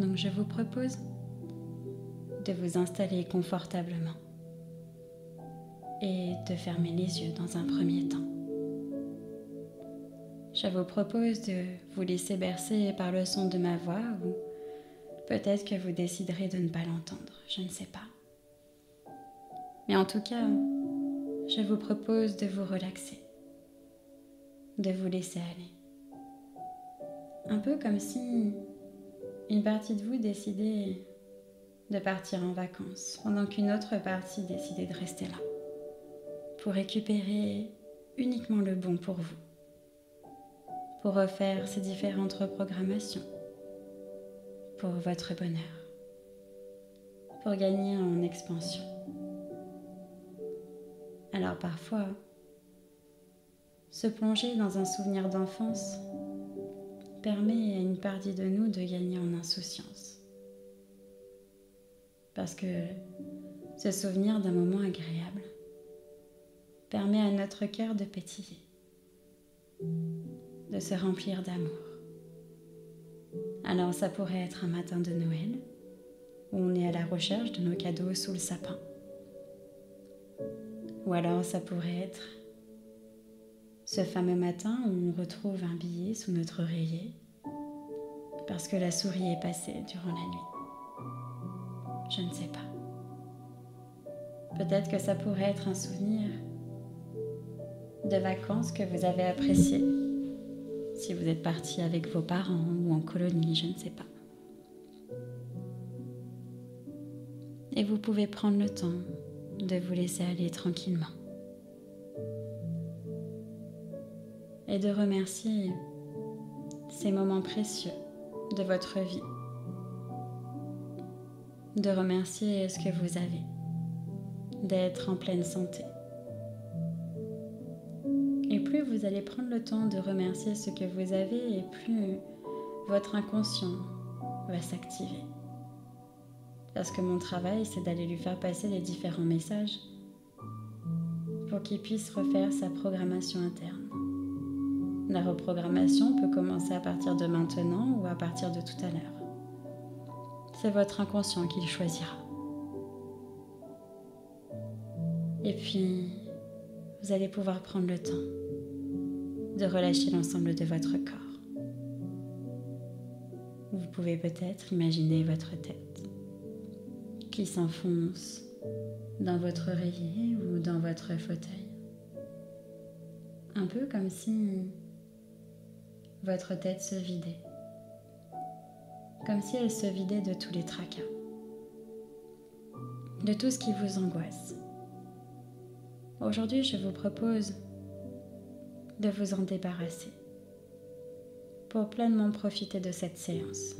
Donc je vous propose de vous installer confortablement et de fermer les yeux dans un premier temps. Je vous propose de vous laisser bercer par le son de ma voix ou peut-être que vous déciderez de ne pas l'entendre, je ne sais pas. Mais en tout cas, je vous propose de vous relaxer, de vous laisser aller. Un peu comme si une partie de vous décidait de partir en vacances, pendant qu'une autre partie décidait de rester là, pour récupérer uniquement le bon pour vous, pour refaire ces différentes reprogrammations, pour votre bonheur, pour gagner en expansion. Alors parfois, se plonger dans un souvenir d'enfance permet à une partie de nous de gagner en insouciance. Parce que ce souvenir d'un moment agréable permet à notre cœur de pétiller, de se remplir d'amour. Alors ça pourrait être un matin de Noël, où on est à la recherche de nos cadeaux sous le sapin. Ou alors ça pourrait être ce fameux matin où on retrouve un billet sous notre oreiller parce que la souris est passée durant la nuit. Je ne sais pas. Peut-être que ça pourrait être un souvenir de vacances que vous avez appréciées, si vous êtes parti avec vos parents ou en colonie, je ne sais pas. Et vous pouvez prendre le temps de vous laisser aller tranquillement. Et de remercier ces moments précieux de votre vie. De remercier ce que vous avez, d'être en pleine santé. Et plus vous allez prendre le temps de remercier ce que vous avez, et plus votre inconscient va s'activer. Parce que mon travail, c'est d'aller lui faire passer les différents messages pour qu'il puisse refaire sa programmation interne. La reprogrammation peut commencer à partir de maintenant ou à partir de tout à l'heure. C'est votre inconscient qui le choisira. Et puis, vous allez pouvoir prendre le temps de relâcher l'ensemble de votre corps. Vous pouvez peut-être imaginer votre tête qui s'enfonce dans votre oreiller ou dans votre fauteuil. Un peu comme si votre tête se vidait. Comme si elle se vidait de tous les tracas, de tout ce qui vous angoisse. Aujourd'hui, je vous propose de vous en débarrasser pour pleinement profiter de cette séance.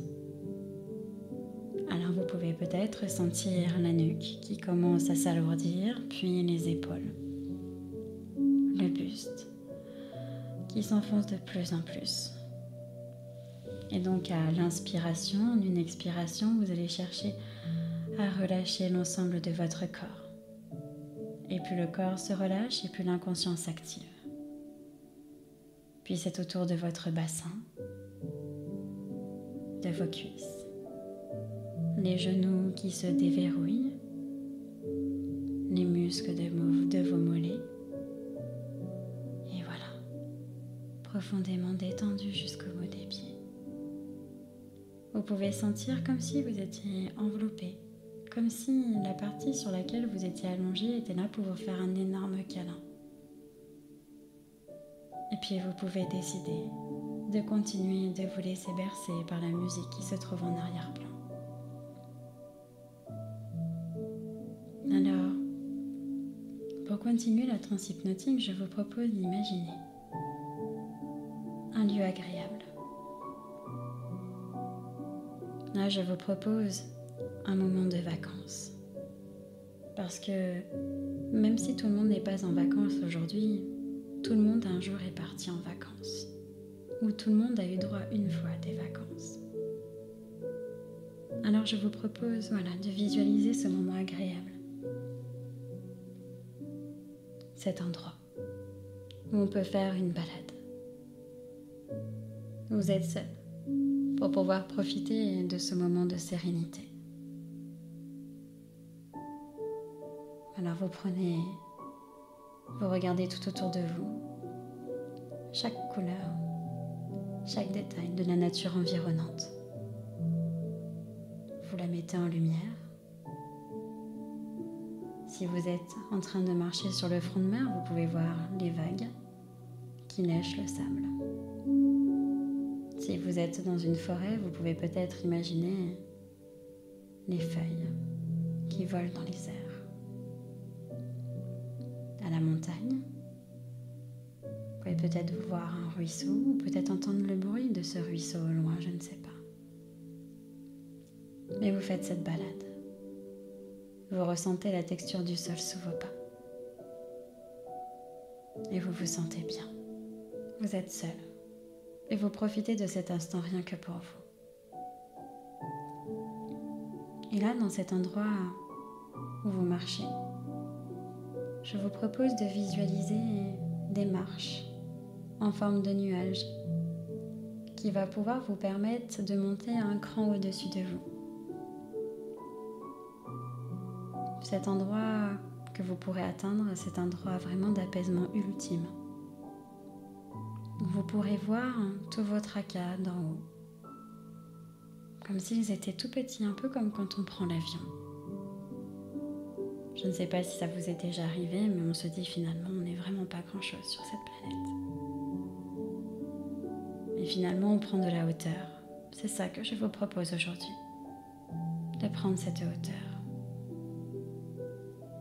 Alors vous pouvez peut-être sentir la nuque qui commence à s'alourdir, puis les épaules, le buste qui s'enfonce de plus en plus. Et donc à l'inspiration, en une expiration, vous allez chercher à relâcher l'ensemble de votre corps. Et plus le corps se relâche, et plus l'inconscient s'active. Puis c'est autour de votre bassin, de vos cuisses, les genoux qui se déverrouillent, les muscles de vos mollets. Et voilà, profondément détendu jusqu'au bout des pieds. Vous pouvez sentir comme si vous étiez enveloppé, comme si la partie sur laquelle vous étiez allongé était là pour vous faire un énorme câlin. Et puis vous pouvez décider de continuer de vous laisser bercer par la musique qui se trouve en arrière-plan. Alors, pour continuer la transe hypnotique, je vous propose d'imaginer un lieu agréable. Là, je vous propose un moment de vacances. Parce que même si tout le monde n'est pas en vacances aujourd'hui, tout le monde un jour est parti en vacances. Ou tout le monde a eu droit une fois à des vacances. Alors je vous propose de visualiser ce moment agréable. Cet endroit où on peut faire une balade. Vous êtes seul. pour pouvoir profiter de ce moment de sérénité. Alors vous regardez tout autour de vous, chaque couleur, chaque détail de la nature environnante. Vous la mettez en lumière. Si vous êtes en train de marcher sur le front de mer, vous pouvez voir les vagues qui lèchent le sable. Si vous êtes dans une forêt, vous pouvez peut-être imaginer les feuilles qui volent dans les airs. À la montagne, vous pouvez peut-être voir un ruisseau ou peut-être entendre le bruit de ce ruisseau au loin, je ne sais pas. Mais vous faites cette balade. Vous ressentez la texture du sol sous vos pas. Et vous vous sentez bien. Vous êtes seul. Et vous profitez de cet instant rien que pour vous. Et là, dans cet endroit où vous marchez, je vous propose de visualiser des marches en forme de nuages qui va pouvoir vous permettre de monter un cran au-dessus de vous. Cet endroit que vous pourrez atteindre, c'est un endroit vraiment d'apaisement ultime. Vous pourrez voir tous vos tracas d'en haut, comme s'ils étaient tout petits, un peu comme quand on prend l'avion. Je ne sais pas si ça vous est déjà arrivé, mais on se dit finalement, on n'est vraiment pas grand-chose sur cette planète. Et finalement, on prend de la hauteur. C'est ça que je vous propose aujourd'hui, de prendre cette hauteur.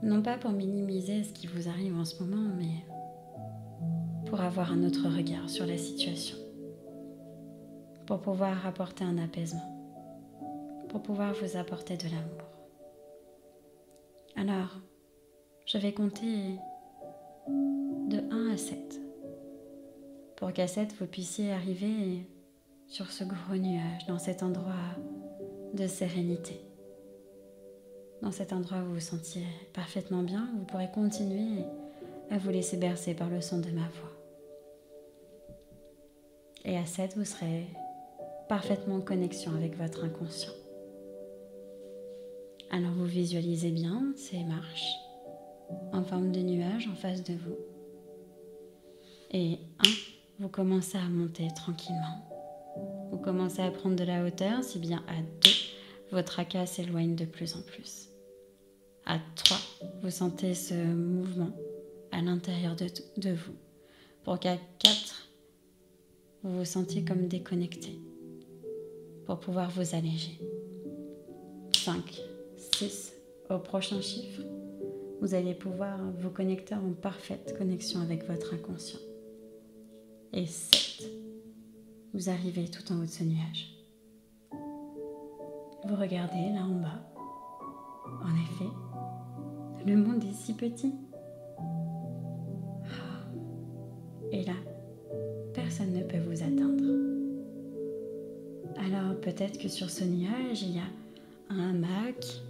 Non pas pour minimiser ce qui vous arrive en ce moment, mais pour avoir un autre regard sur la situation, pour pouvoir apporter un apaisement, pour pouvoir vous apporter de l'amour. Alors, je vais compter de 1 à 7, pour qu'à 7, vous puissiez arriver sur ce gros nuage, dans cet endroit de sérénité. Dans cet endroit où vous vous sentiez parfaitement bien, vous pourrez continuer à vous laisser bercer par le son de ma voix. Et à 7, vous serez parfaitement en connexion avec votre inconscient. Alors vous visualisez bien ces marches en forme de nuages en face de vous. Et 1, vous commencez à monter tranquillement. Vous commencez à prendre de la hauteur, si bien à 2, votre tracas s'éloigne de plus en plus. À 3, vous sentez ce mouvement à l'intérieur de vous. Pour qu'à 4, vous vous sentiez comme déconnecté pour pouvoir vous alléger. 5, 6, au prochain chiffre, vous allez pouvoir vous connecter en parfaite connexion avec votre inconscient. Et 7, vous arrivez tout en haut de ce nuage. Vous regardez là en bas. En effet, le monde est si petit. Et là, personne ne peut vous atteindre. Alors peut-être que sur ce nuage, il y a un hamac,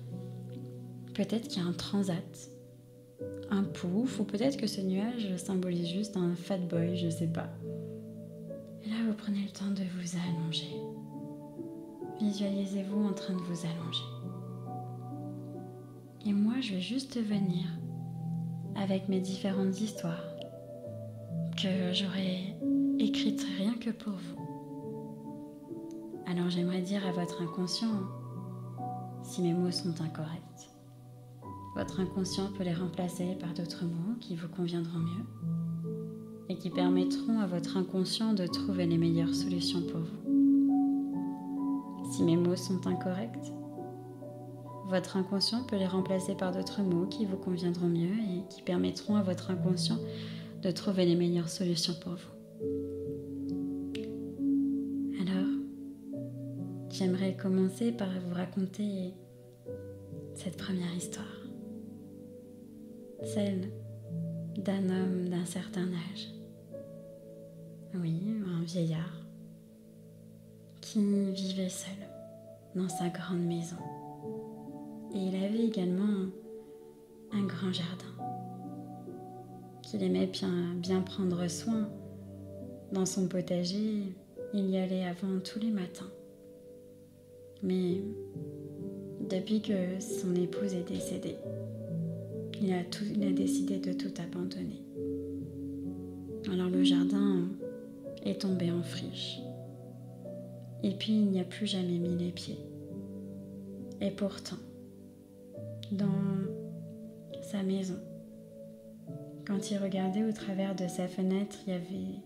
peut-être qu'il y a un transat, un pouf, ou peut-être que ce nuage symbolise juste un fat boy, je ne sais pas. Et là, vous prenez le temps de vous allonger. Visualisez-vous en train de vous allonger. Et moi, je vais juste venir avec mes différentes histoires que j'aurais écrites rien que pour vous. Alors j'aimerais dire à votre inconscient si mes mots sont incorrects. Votre inconscient peut les remplacer par d'autres mots qui vous conviendront mieux et qui permettront à votre inconscient de trouver les meilleures solutions pour vous. Si mes mots sont incorrects, votre inconscient peut les remplacer par d'autres mots qui vous conviendront mieux et qui permettront à votre inconscient de trouver les meilleures solutions pour vous. Alors, j'aimerais commencer par vous raconter cette première histoire. Celle d'un homme d'un certain âge. Oui, un vieillard qui vivait seul dans sa grande maison. Et il avait également un grand jardin qu'il aimait bien prendre soin. Dans son potager, il y allait avant tous les matins Mais depuis que son épouse est décédée, il a décidé de tout abandonner. Alors le jardin est tombé en friche. Et puis il n'y a plus jamais mis les pieds. Et pourtant, dans sa maison, quand il regardait au travers de sa fenêtre, il y avait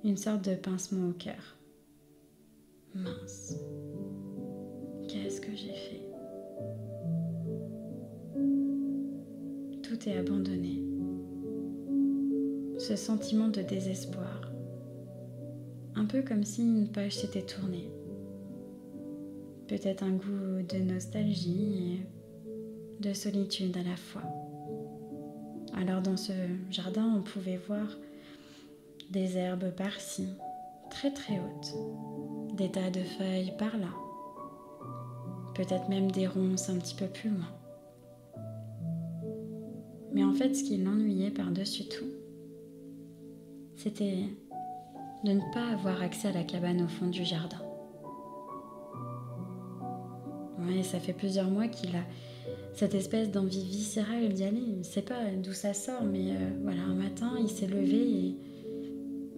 une sorte de pincement au cœur. Mince, qu'est-ce que j'ai fait? Tout est abandonné. Ce sentiment de désespoir, un peu comme si une page s'était tournée. Peut-être un goût de nostalgie et de solitude à la fois. Alors dans ce jardin, on pouvait voir des herbes par-ci, très très hautes, des tas de feuilles par-là, peut-être même des ronces un petit peu plus loin. Mais en fait, ce qui l'ennuyait par-dessus tout, c'était de ne pas avoir accès à la cabane au fond du jardin. Ouais, ça fait plusieurs mois qu'il a cette espèce d'envie viscérale d'y aller. Il ne sait pas d'où ça sort, mais voilà, un matin, il s'est levé et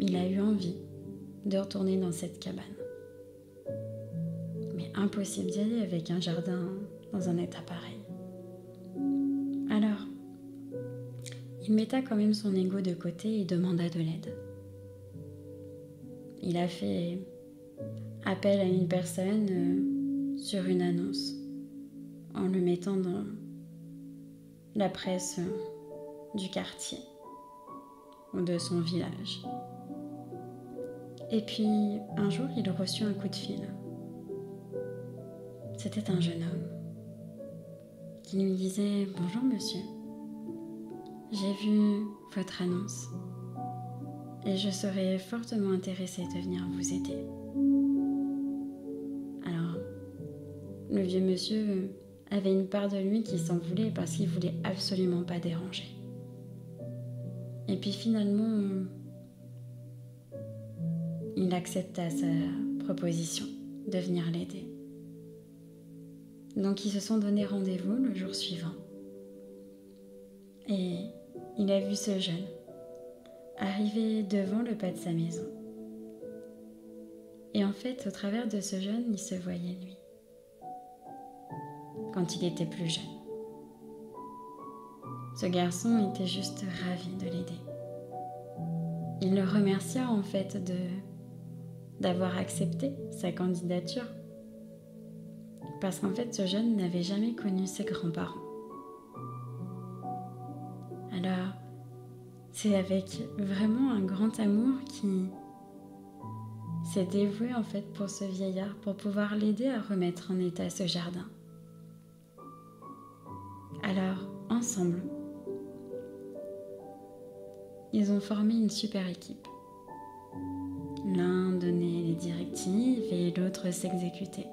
il a eu envie de retourner dans cette cabane. Mais impossible d'y aller avec un jardin dans un état pareil. Alors, il metta quand même son ego de côté et demanda de l'aide. Il a fait appel à une personne sur une annonce en le mettant dans la presse du quartier ou de son village. Et puis un jour, il reçut un coup de fil. C'était un jeune homme qui lui disait « Bonjour monsieur, j'ai vu votre annonce et je serais fortement intéressée de venir vous aider. » Alors, le vieux monsieur avait une part de lui qui s'en voulait parce qu'il voulait absolument pas déranger. Et puis finalement, il accepta sa proposition de venir l'aider. Donc ils se sont donné rendez-vous le jour suivant. Et il a vu ce jeune arriver devant le pas de sa maison. Et en fait, au travers de ce jeune, il se voyait lui, quand il était plus jeune. Ce garçon était juste ravi de l'aider. Il le remercia en fait d'avoir accepté sa candidature. Parce qu'en fait, ce jeune n'avait jamais connu ses grands-parents. Alors, c'est avec vraiment un grand amour qui s'est dévoué en fait pour ce vieillard, pour pouvoir l'aider à remettre en état ce jardin. Alors, ensemble, ils ont formé une super équipe. L'un donnait les directives et l'autre s'exécutait.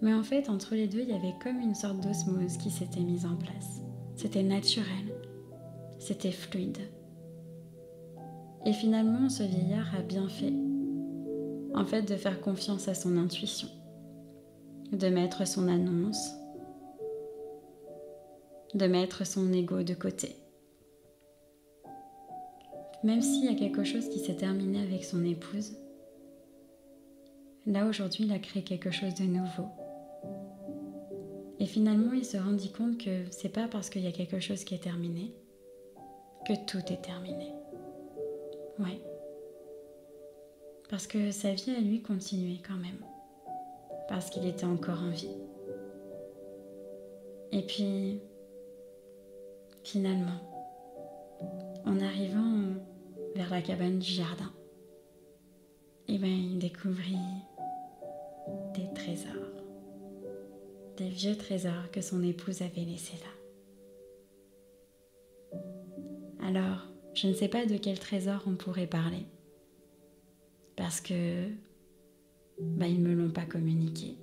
Mais en fait, entre les deux, il y avait comme une sorte d'osmose qui s'était mise en place. C'était naturel, c'était fluide. Et finalement, ce vieillard a bien fait, en fait, de faire confiance à son intuition, de mettre son annonce, de mettre son ego de côté. Même s'il y a quelque chose qui s'est terminé avec son épouse, là aujourd'hui, il a créé quelque chose de nouveau. Et finalement, il se rendit compte que c'est pas parce qu'il y a quelque chose qui est terminé que tout est terminé. Ouais. Parce que sa vie à lui continuait quand même. Parce qu'il était encore en vie. Et puis, finalement, en arrivant vers la cabane du jardin, il découvrit des trésors. Des vieux trésors que son épouse avait laissés là. Alors, je ne sais pas de quel trésor on pourrait parler, parce que ils ne me l'ont pas communiqué.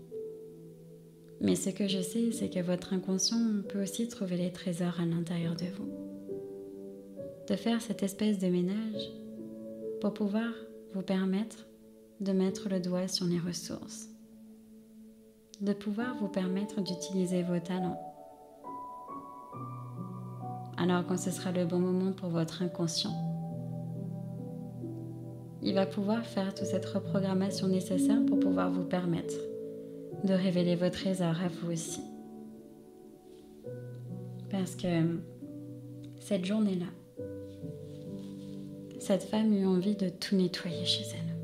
Mais ce que je sais, c'est que votre inconscient peut aussi trouver les trésors à l'intérieur de vous. De faire cette espèce de ménage pour pouvoir vous permettre de mettre le doigt sur les ressources. de pouvoir vous permettre d'utiliser vos talents. Alors quand ce sera le bon moment pour votre inconscient, il va pouvoir faire toute cette reprogrammation nécessaire pour pouvoir vous permettre de révéler vos trésors à vous aussi. Parce que cette journée-là, cette femme eut envie de tout nettoyer chez elle.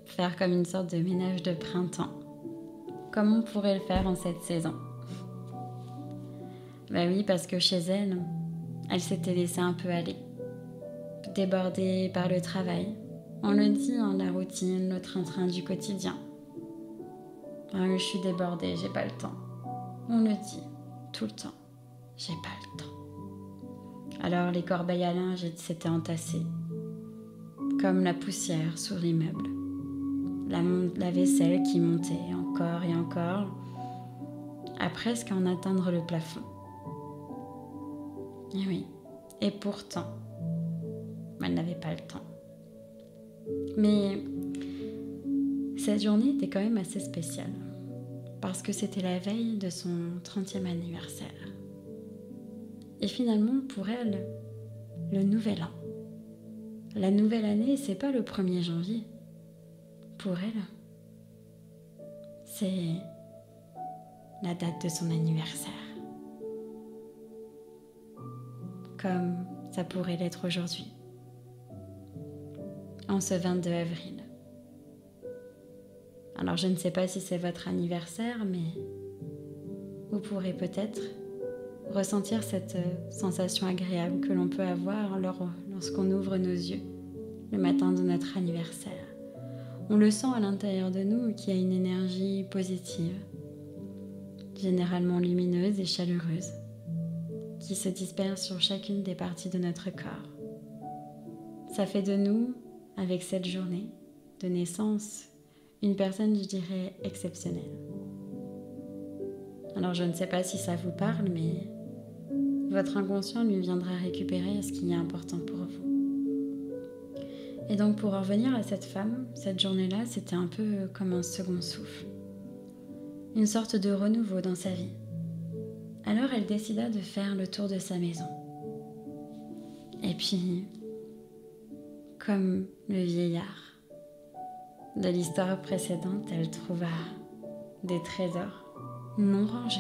Faire comme une sorte de ménage de printemps, comme on pourrait le faire en cette saison. Ben oui, parce que chez elle, elle s'était laissée un peu aller, débordée par le travail. On le dit, la routine, le train-train du quotidien. Je suis débordée, j'ai pas le temps. On le dit tout le temps, j'ai pas le temps. Alors les corbeilles à linge s'étaient entassées, comme la poussière sur les meubles. La vaisselle qui montait encore et encore, à presque en atteindre le plafond. Et oui, et pourtant, elle n'avait pas le temps. Mais cette journée était quand même assez spéciale, parce que c'était la veille de son 30e anniversaire. Et finalement, pour elle, le nouvel an. La nouvelle année, c'est pas le 1er janvier. Pour elle, c'est la date de son anniversaire. Comme ça pourrait l'être aujourd'hui, en ce 22 avril. Alors je ne sais pas si c'est votre anniversaire, mais vous pourrez peut-être ressentir cette sensation agréable que l'on peut avoir lorsqu'on ouvre nos yeux le matin de notre anniversaire. On le sent à l'intérieur de nous qu'il y a une énergie positive, généralement lumineuse et chaleureuse, qui se disperse sur chacune des parties de notre corps. Ça fait de nous, avec cette journée de naissance, une personne, je dirais, exceptionnelle. Alors je ne sais pas si ça vous parle, mais votre inconscient lui viendra récupérer ce qui est important pour vous. Et donc pour en revenir à cette femme, cette journée-là, c'était un peu comme un second souffle. Une sorte de renouveau dans sa vie. Alors elle décida de faire le tour de sa maison. Et puis, comme le vieillard de l'histoire précédente, elle trouva des trésors non rangés,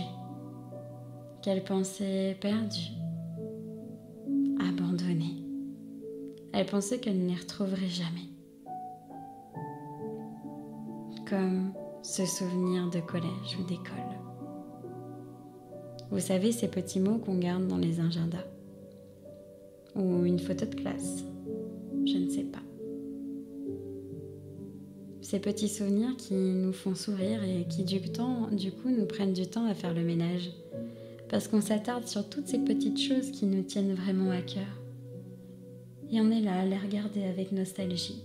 qu'elle pensait perdus, abandonnés. Elle pensait qu'elle ne les retrouverait jamais. Comme ce souvenir de collège ou d'école. Vous savez, ces petits mots qu'on garde dans les agendas. Ou une photo de classe. Je ne sais pas. Ces petits souvenirs qui nous font sourire et qui du coup nous prennent du temps à faire le ménage. Parce qu'on s'attarde sur toutes ces petites choses qui nous tiennent vraiment à cœur. Et on est là à les regarder avec nostalgie.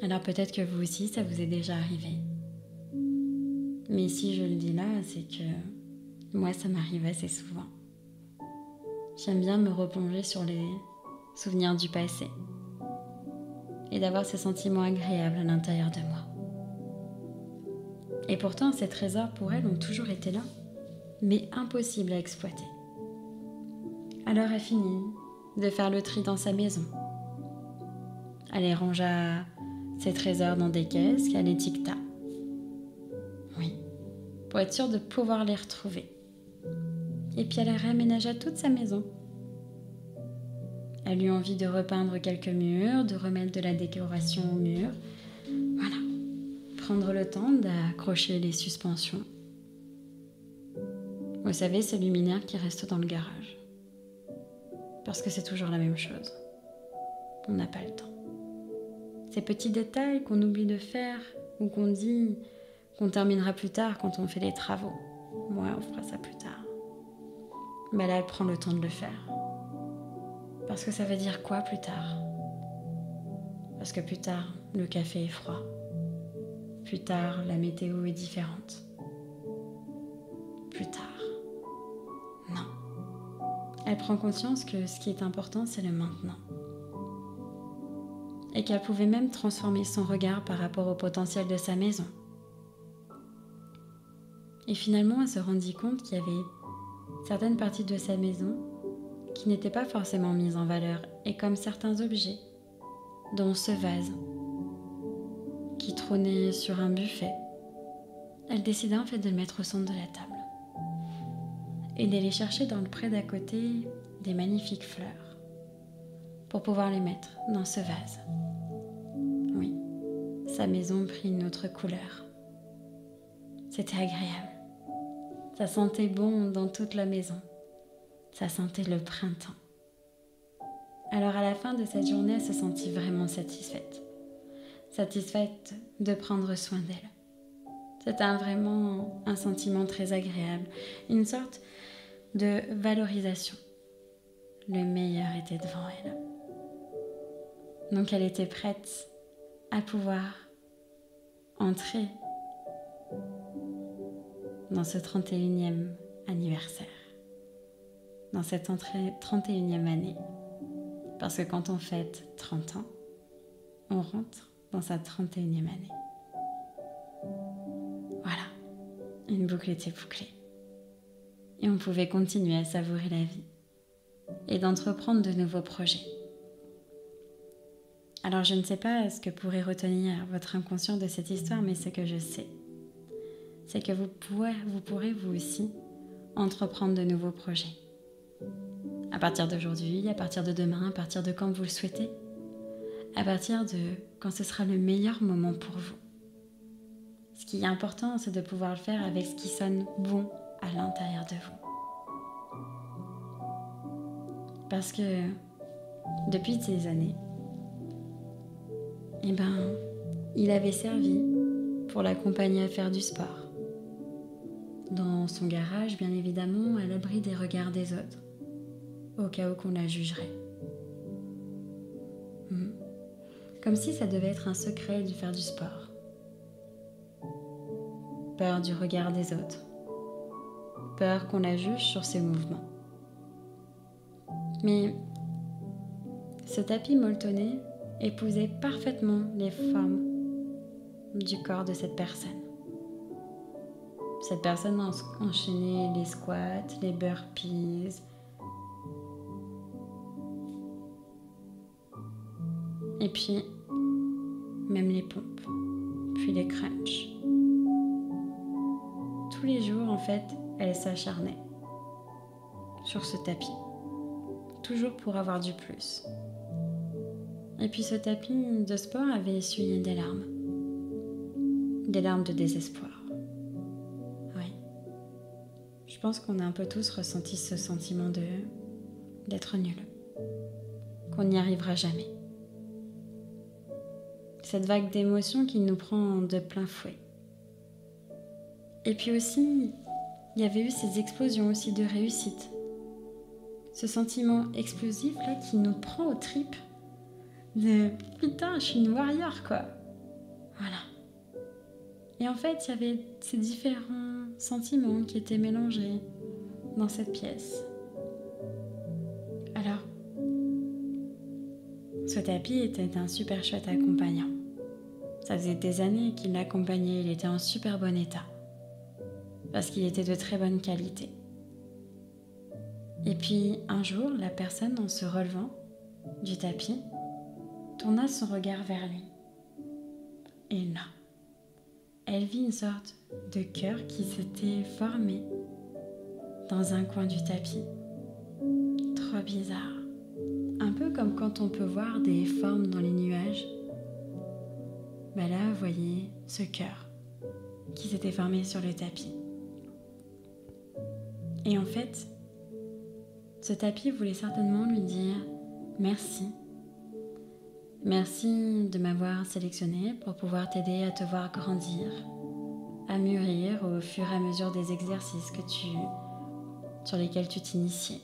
Alors peut-être que vous aussi, ça vous est déjà arrivé. Mais si je le dis là, c'est que moi, ça m'arrive assez souvent. J'aime bien me replonger sur les souvenirs du passé et d'avoir ce sentiment agréable à l'intérieur de moi. Et pourtant, ces trésors, pour elle, ont toujours été là, mais impossibles à exploiter. Alors elle finit de faire le tri dans sa maison. Elle les rangea ses trésors dans des caisses qu'elle étiqueta. Oui, pour être sûre de pouvoir les retrouver. Et puis elle réaménagea toute sa maison. Elle eut envie de repeindre quelques murs, de remettre de la décoration aux murs. Voilà, prendre le temps d'accrocher les suspensions. Vous savez, ces luminaires qui restent dans le garage. Parce que c'est toujours la même chose. On n'a pas le temps. Ces petits détails qu'on oublie de faire ou qu'on dit qu'on terminera plus tard quand on fait les travaux. Ouais, on fera ça plus tard. Mais là, elle prend le temps de le faire. Parce que ça veut dire quoi plus tard? Parce que plus tard, le café est froid. Plus tard, la météo est différente. Plus tard, non. Elle prend conscience que ce qui est important, c'est le maintenant. Et qu'elle pouvait même transformer son regard par rapport au potentiel de sa maison, Et finalement, elle se rendit compte qu'il y avait certaines parties de sa maison qui n'étaient pas forcément mises en valeur, et comme certains objets, dont ce vase qui trônait sur un buffet, elle décida en fait de le mettre au centre de la table et d'aller chercher dans le pré d'à côté des magnifiques fleurs pour pouvoir les mettre dans ce vase. Oui, sa maison prit une autre couleur. C'était agréable. Ça sentait bon dans toute la maison. Ça sentait le printemps. Alors à la fin de cette journée, elle se sentit vraiment satisfaite. Satisfaite de prendre soin d'elle. C'était vraiment un sentiment très agréable, une sorte de valorisation. Le meilleur était devant elle. Donc elle était prête à pouvoir entrer dans ce 31e anniversaire, dans cette 31e année. Parce que quand on fête 30 ans, on rentre dans sa 31e année. Voilà, une boucle était bouclée. Et on pouvait continuer à savourer la vie et d'entreprendre de nouveaux projets. Alors je ne sais pas ce que pourrait retenir votre inconscient de cette histoire, mais ce que je sais, c'est que vous pourrez vous aussi entreprendre de nouveaux projets. À partir d'aujourd'hui, à partir de demain, à partir de quand vous le souhaitez, à partir de quand ce sera le meilleur moment pour vous. Ce qui est important, c'est de pouvoir le faire avec ce qui sonne bon à l'intérieur de vous. Parce que depuis ces années, il avait servi pour l'accompagner à faire du sport. Dans son garage, bien évidemment, à l'abri des regards des autres, au cas où qu'on la jugerait. Comme si ça devait être un secret de faire du sport. Peur du regard des autres. Peur qu'on la juge sur ses mouvements. Mais ce tapis molletonné épousait parfaitement les formes du corps de cette personne. Cette personne enchaînait les squats, les burpees, et puis même les pompes, puis les crunchs. Tous les jours, en fait, elle s'acharnait sur ce tapis, toujours pour avoir du plus. Et puis ce tapis de sport avait essuyé des larmes de désespoir. Oui. Je pense qu'on a un peu tous ressenti ce sentiment d'être nul, qu'on n'y arrivera jamais. Cette vague d'émotions qui nous prend de plein fouet. Et puis aussi, il y avait eu ces explosions aussi de réussite. Ce sentiment explosif là qui nous prend aux tripes. De putain, je suis une warrior quoi. Voilà. Et en fait, il y avait ces différents sentiments qui étaient mélangés dans cette pièce. Alors, ce tapis était un super chouette accompagnant. Ça faisait des années qu'il l'accompagnait, il était en super bon état. Parce qu'il était de très bonne qualité. Et puis, un jour, la personne, en se relevant du tapis, tourna son regard vers lui. Et là, elle vit une sorte de cœur qui s'était formé dans un coin du tapis. Trop bizarre. Un peu comme quand on peut voir des formes dans les nuages. Là, vous voyez ce cœur qui s'était formé sur le tapis. Et en fait, ce tapis voulait certainement lui dire merci. Merci de m'avoir sélectionné pour pouvoir t'aider à te voir grandir, à mûrir au fur et à mesure des exercices sur lesquels tu t'initiais.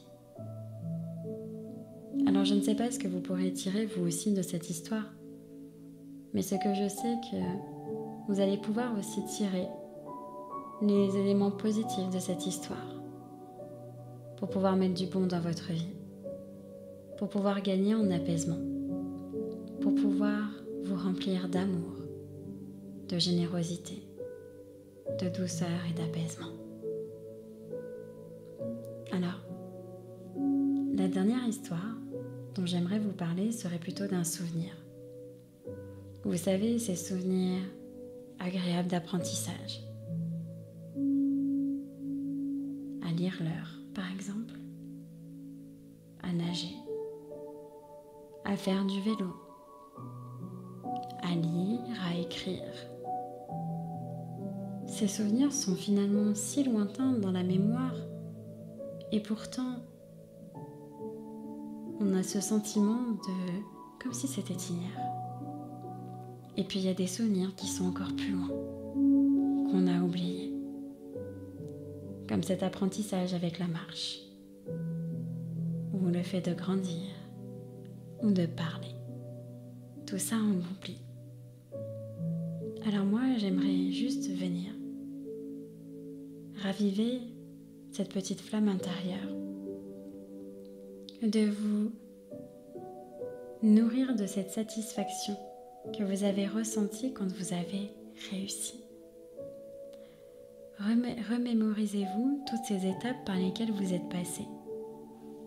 Alors je ne sais pas ce que vous pourrez tirer vous aussi de cette histoire, mais ce que je sais que vous allez pouvoir aussi tirer les éléments positifs de cette histoire pour pouvoir mettre du bon dans votre vie, pour pouvoir gagner en apaisement, pour pouvoir vous remplir d'amour, de générosité, de douceur et d'apaisement. Alors, la dernière histoire dont j'aimerais vous parler serait plutôt d'un souvenir. Vous savez, ces souvenirs agréables d'apprentissage. À lire l'heure, par exemple. À nager. À faire du vélo. À lire, à écrire. Ces souvenirs sont finalement si lointains dans la mémoire et pourtant on a ce sentiment de comme si c'était hier. Et puis il y a des souvenirs qui sont encore plus loin, qu'on a oubliés. Comme cet apprentissage avec la marche, ou le fait de grandir, ou de parler. Tout ça on l'oublie. Alors moi j'aimerais juste venir raviver cette petite flamme intérieure, de vous nourrir de cette satisfaction que vous avez ressentie quand vous avez réussi. Remémorisez-vous toutes ces étapes par lesquelles vous êtes passé.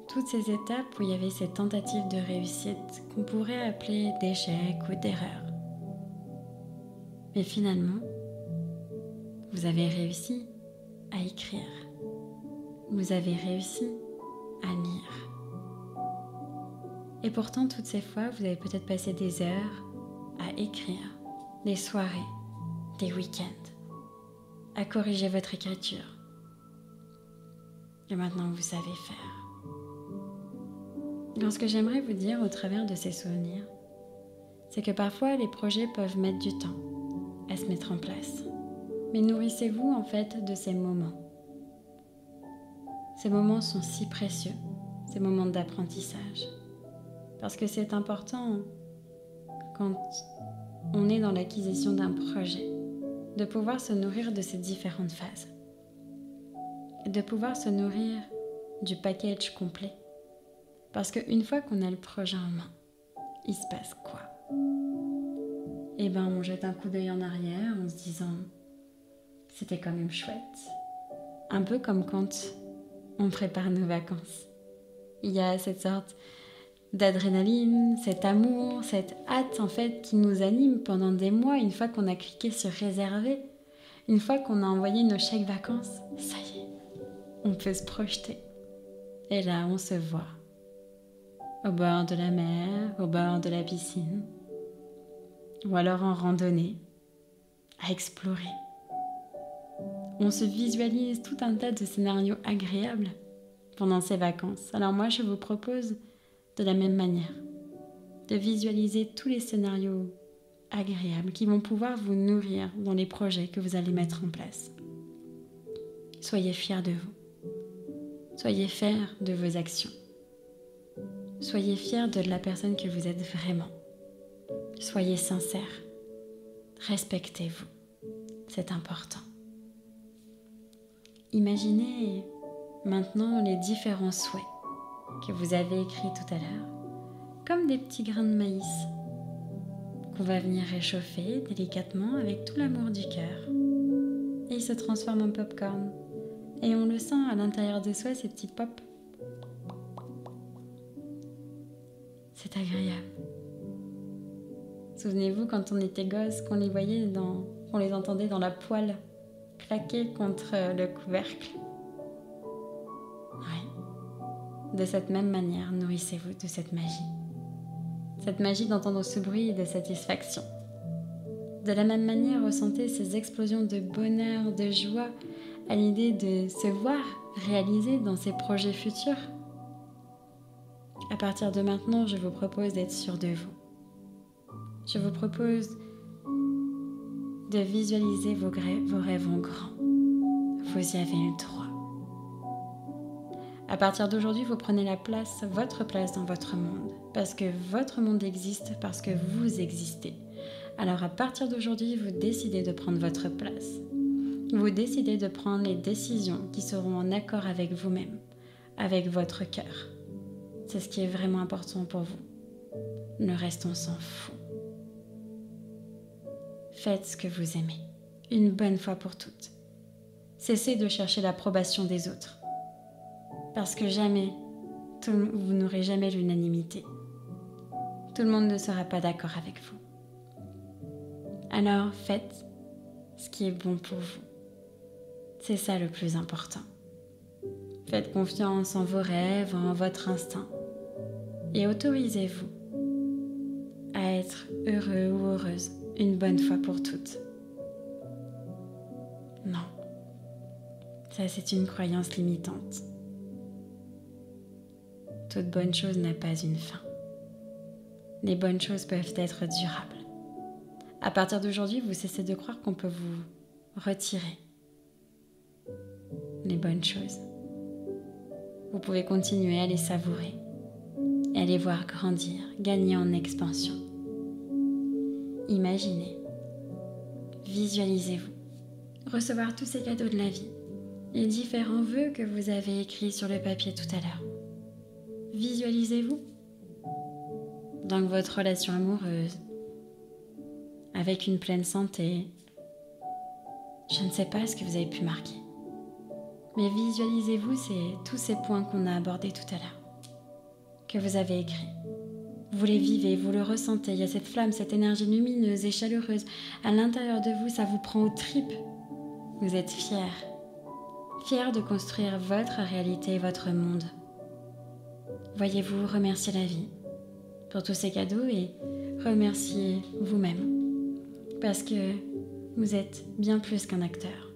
Toutes ces étapes où il y avait cette tentative de réussite qu'on pourrait appeler d'échec ou d'erreur. Mais finalement, vous avez réussi à écrire. Vous avez réussi à lire. Et pourtant, toutes ces fois, vous avez peut-être passé des heures à écrire, des soirées, des week-ends, à corriger votre écriture. Et maintenant, vous savez faire. Alors, ce que j'aimerais vous dire au travers de ces souvenirs, c'est que parfois, les projets peuvent mettre du temps à se mettre en place. Mais nourrissez-vous en fait de ces moments. Ces moments sont si précieux, ces moments d'apprentissage. Parce que c'est important quand on est dans l'acquisition d'un projet, de pouvoir se nourrir de ces différentes phases. Et de pouvoir se nourrir du package complet. Parce qu'une fois qu'on a le projet en main, il se passe quoi? Eh ben, on jette un coup d'œil en arrière en se disant c'était quand même chouette. Un peu comme quand on prépare nos vacances. Il y a cette sorte d'adrénaline, cet amour, cette hâte en fait qui nous anime pendant des mois. Une fois qu'on a cliqué sur réserver, une fois qu'on a envoyé nos chèques vacances, ça y est, on peut se projeter. Et là, on se voit au bord de la mer, au bord de la piscine, ou alors en randonnée, à explorer. On se visualise tout un tas de scénarios agréables pendant ces vacances. Alors moi, je vous propose de la même manière de visualiser tous les scénarios agréables qui vont pouvoir vous nourrir dans les projets que vous allez mettre en place. Soyez fiers de vous. Soyez fiers de vos actions. Soyez fiers de la personne que vous êtes vraiment. Soyez sincères. Respectez-vous. C'est important. Imaginez maintenant les différents souhaits que vous avez écrits tout à l'heure, comme des petits grains de maïs qu'on va venir réchauffer délicatement avec tout l'amour du cœur. Et ils se transforment en popcorn. Et on le sent à l'intérieur de soi, ces petits pops. C'est agréable. Souvenez-vous quand on était gosse, qu'on les voyait qu'on les entendait dans la poêle claquer contre le couvercle. Oui. De cette même manière, nourrissez-vous de cette magie. Cette magie d'entendre ce bruit et de satisfaction. De la même manière, ressentez ces explosions de bonheur, de joie à l'idée de se voir réaliser dans ces projets futurs. À partir de maintenant, je vous propose d'être sûr de vous. Je vous propose de visualiser vos rêves en grand. Vous y avez le droit. À partir d'aujourd'hui, vous prenez votre place dans votre monde. Parce que votre monde existe, parce que vous existez. Alors à partir d'aujourd'hui, vous décidez de prendre votre place. Vous décidez de prendre les décisions qui seront en accord avec vous-même, avec votre cœur. C'est ce qui est vraiment important pour vous. Le reste, on s'en fout. Faites ce que vous aimez, une bonne fois pour toutes. Cessez de chercher l'approbation des autres. Parce que vous n'aurez jamais l'unanimité. Tout le monde ne sera pas d'accord avec vous. Alors faites ce qui est bon pour vous. C'est ça le plus important. Faites confiance en vos rêves, en votre instinct. Et autorisez-vous à être heureux ou heureuse une bonne fois pour toutes. Non, ça c'est une croyance limitante. Toute bonne chose n'a pas une fin. Les bonnes choses peuvent être durables. À partir d'aujourd'hui, vous cessez de croire qu'on peut vous retirer les bonnes choses. Vous pouvez continuer à les savourer et à les voir grandir, gagner en expansion. Imaginez, visualisez-vous, recevoir tous ces cadeaux de la vie, les différents vœux que vous avez écrits sur le papier tout à l'heure. Visualisez-vous dans votre relation amoureuse, avec une pleine santé. Je ne sais pas ce que vous avez pu marquer, mais visualisez-vous tous ces points qu'on a abordés tout à l'heure, que vous avez écrits. Vous les vivez, vous le ressentez, il y a cette flamme, cette énergie lumineuse et chaleureuse à l'intérieur de vous, ça vous prend aux tripes. Vous êtes fiers de construire votre réalité, votre monde. Voyez-vous remercier la vie pour tous ces cadeaux et remercier vous-même parce que vous êtes bien plus qu'un acteur.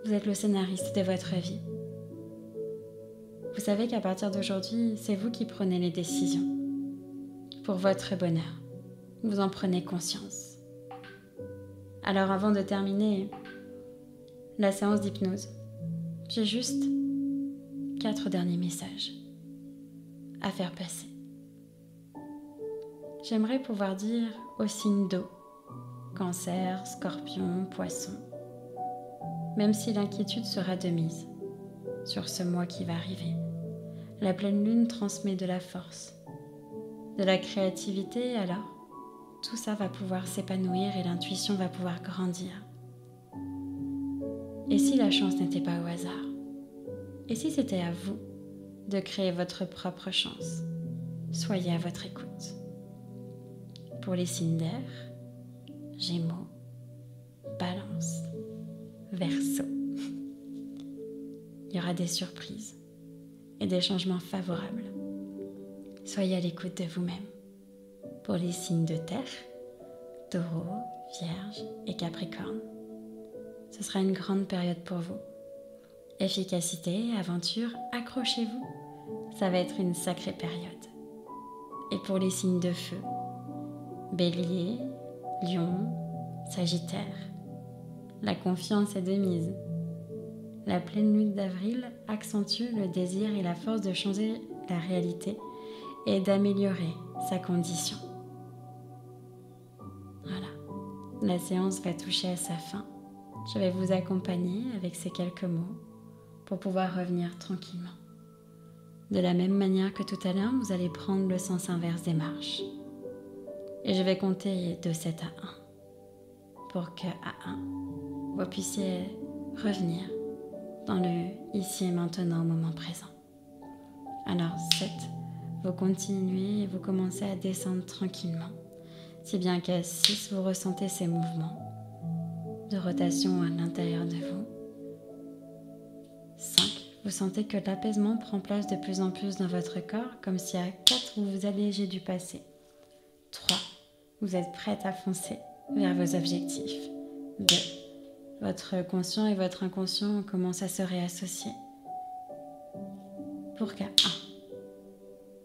Vous êtes le scénariste de votre vie. Vous savez qu'à partir d'aujourd'hui, c'est vous qui prenez les décisions pour votre bonheur. Vous en prenez conscience. Alors avant de terminer la séance d'hypnose, j'ai juste 4 derniers messages à faire passer. J'aimerais pouvoir dire aux signes d'eau, Cancer, Scorpion, Poisson, même si l'inquiétude sera de mise sur ce mois qui va arriver. La pleine lune transmet de la force, de la créativité, alors tout ça va pouvoir s'épanouir et l'intuition va pouvoir grandir. Et si la chance n'était pas au hasard? Et si c'était à vous de créer votre propre chance? Soyez à votre écoute. Pour les signes d'air, Gémeaux, Balance, Verseau. Il y aura des surprises et des changements favorables. Soyez à l'écoute de vous-même. Pour les signes de terre, Taureau, Vierge et Capricorne, ce sera une grande période pour vous. Efficacité, aventure, accrochez-vous. Ça va être une sacrée période. Et pour les signes de feu, Bélier, Lion, Sagittaire, la confiance est de mise. La pleine lune d'avril accentue le désir et la force de changer la réalité et d'améliorer sa condition. Voilà, la séance va toucher à sa fin. Je vais vous accompagner avec ces quelques mots pour pouvoir revenir tranquillement. De la même manière que tout à l'heure, vous allez prendre le sens inverse des marches. Et je vais compter de 7 à 1 pour que à 1, vous puissiez revenir dans le ici et maintenant au moment présent. Alors 7, vous continuez et vous commencez à descendre tranquillement. Si bien qu'à 6, vous ressentez ces mouvements de rotation à l'intérieur de vous. 5, vous sentez que l'apaisement prend place de plus en plus dans votre corps, comme si à 4, vous vous allégez du passé. 3, vous êtes prête à foncer vers vos objectifs. 2, votre conscient et votre inconscient commencent à se réassocier. Pour qu'à 1,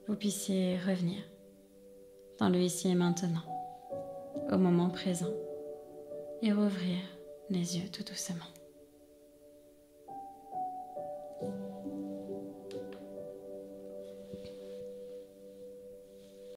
vous puissiez revenir dans le ici et maintenant, au moment présent, et rouvrir les yeux tout doucement.